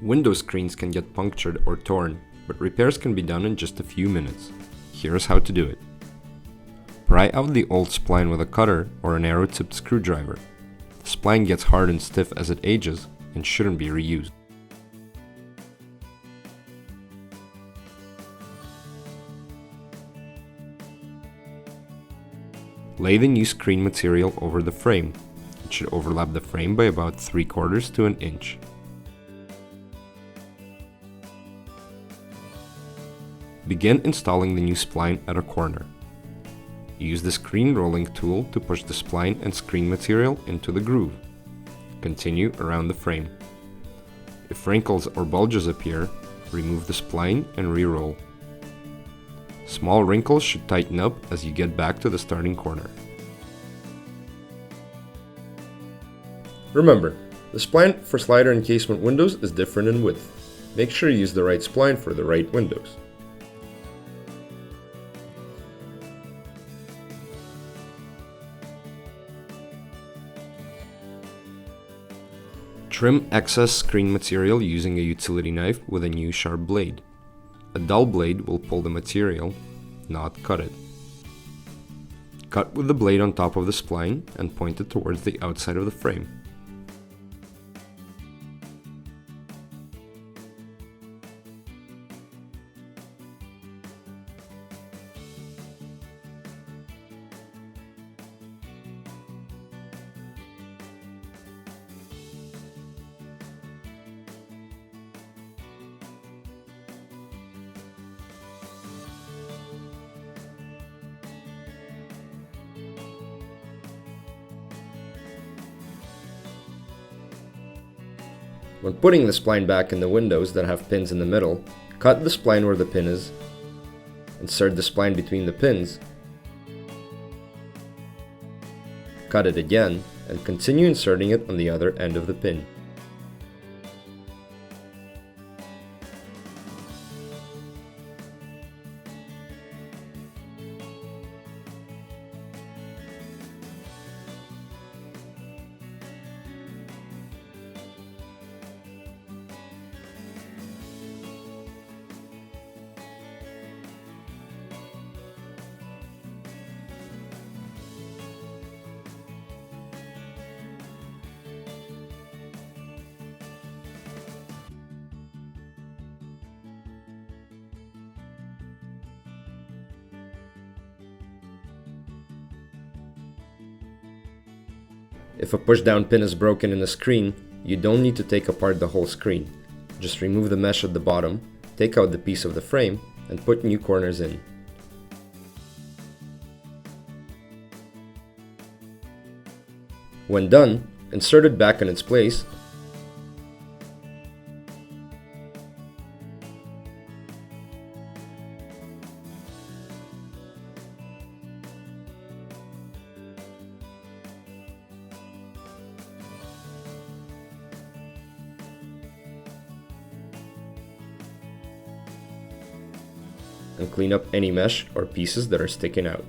Window screens can get punctured or torn, but repairs can be done in just a few minutes. Here's how to do it. Pry out the old spline with a cutter or an arrow-tipped screwdriver. The spline gets hard and stiff as it ages and shouldn't be reused. Lay the new screen material over the frame. It should overlap the frame by about 3/4 to an inch. Begin installing the new spline at a corner. Use the screen rolling tool to push the spline and screen material into the groove. Continue around the frame. If wrinkles or bulges appear, remove the spline and re-roll. Small wrinkles should tighten up as you get back to the starting corner. Remember, the spline for slider and casement windows is different in width. Make sure you use the right spline for the right windows. Trim excess screen material using a utility knife with a new sharp blade. A dull blade will pull the material, not cut it. Cut with the blade on top of the spline and point it towards the outside of the frame. When putting the spline back in the windows that have pins in the middle, cut the spline where the pin is, insert the spline between the pins, cut it again, and continue inserting it on the other end of the pin. If a push-down pin is broken in the screen, you don't need to take apart the whole screen. Just remove the mesh at the bottom, take out the piece of the frame, and put new corners in. When done, insert it back in its place . And clean up any mesh or pieces that are sticking out.